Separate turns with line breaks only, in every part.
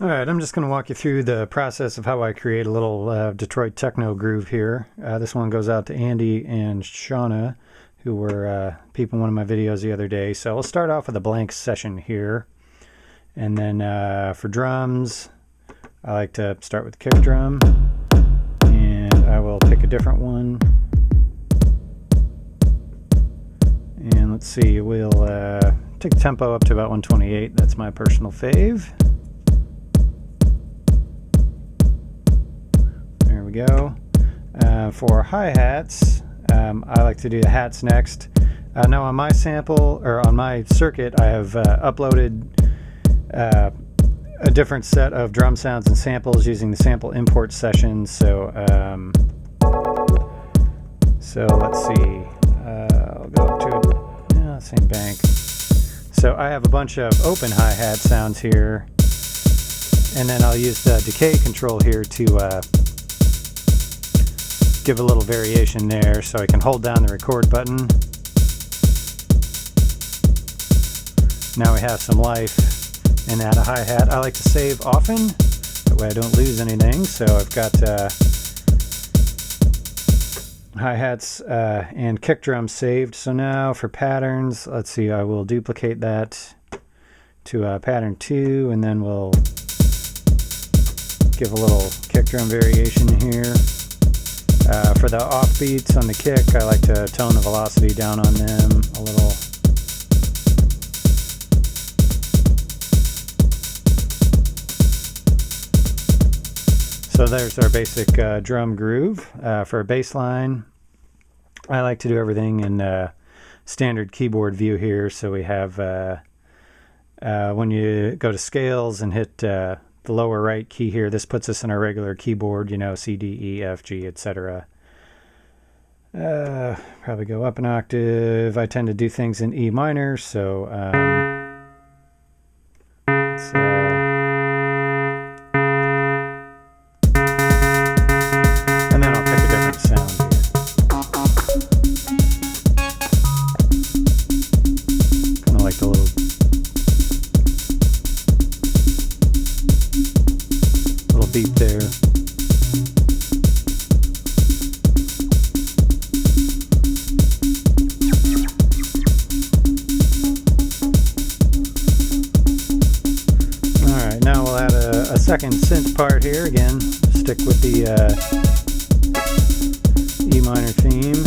Alright, I'm just going to walk you through the process of how I create a little Detroit Techno groove here. This one goes out to Andy and Shauna, who were peeping one of my videos the other day. So we'll start off with a blank session here. And then for drums, I like to start with the kick drum. And I will pick a different one. And let's see, we'll take the tempo up to about 128. That's my personal fave. There we go. For hi-hats, I like to do the hats next. Now on my sample, or on my circuit, I have uploaded a different set of drum sounds and samples using the sample import session. So let's see. I'll go up to it. Same bank. So I have a bunch of open hi-hat sounds here, and then I'll use the decay control here to give a little variation there. So I can hold down the record button. Now we have some life, and add a hi-hat. I like to save often, that way I don't lose anything. So I've got hi-hats and kick drums saved. So now for patterns, let's see, I will duplicate that to pattern 2, and then we'll give a little kick drum variation here. For the offbeats on the kick, I like to tone the velocity down on them a little. So there's our basic drum groove. For a bass line, I like to do everything in standard keyboard view here. So we have, when you go to scales and hit the lower right key here, this puts us in our regular keyboard, you know, C, D, E, F, G, etc. Probably go up an octave. I tend to do things in E minor, so and then I'll pick a different sound here. Kind of like the little beat there. Alright, now we'll add a second synth part here. Again, stick with the E minor theme.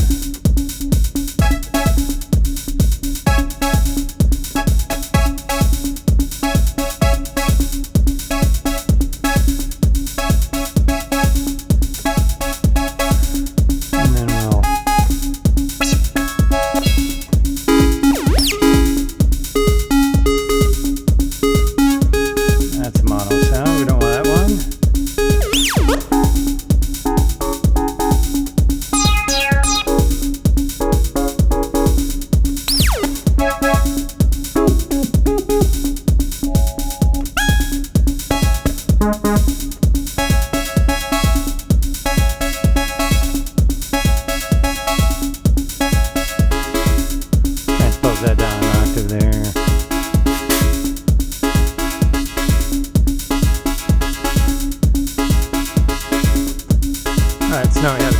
That down an octave there. Alright, so now we have a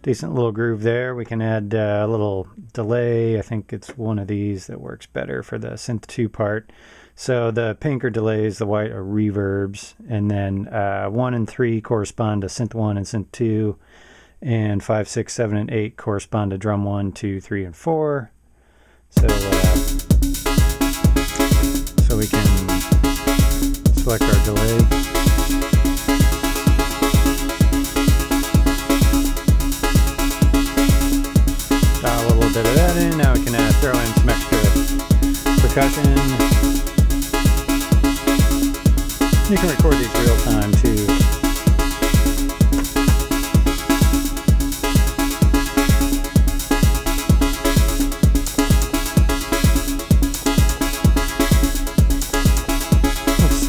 decent little groove there. We can add a little delay. I think it's one of these that works better for the synth 2 part. So the pink are delays, the white are reverbs, and then 1 and 3 correspond to synth 1 and synth 2. And 5, 6, 7, and 8 correspond to drum 1, 2, 3, and 4. So we can select our delay. Dial a little bit of that in. Now we can throw in some extra percussion. You can record these real time too.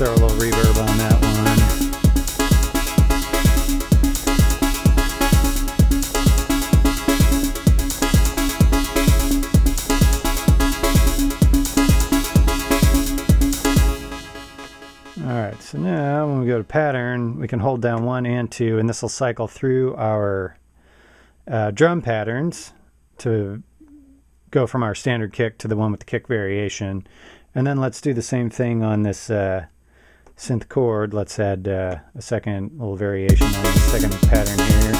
Throw a little reverb on that one. Alright, so now when we go to pattern, we can hold down 1 and 2, and this will cycle through our drum patterns to go from our standard kick to the one with the kick variation. And then let's do the same thing on this synth chord. Let's add a second little variation on the second pattern here.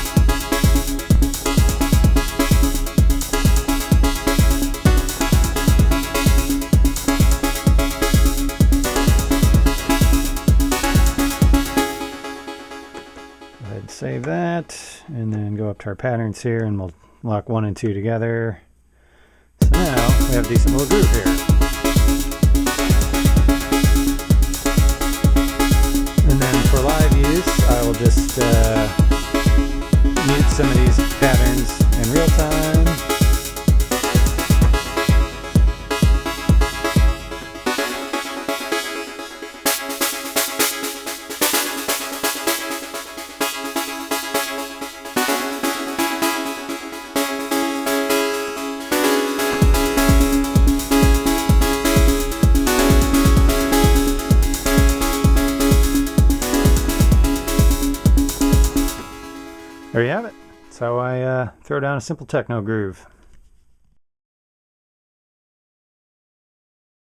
Save that, and then go up to our patterns here, and we'll lock 1 and 2 together. So now we have a decent little groove here. And then for live use, I will just mute some of these patterns in real time. There you have it. That's how I throw down a simple techno groove.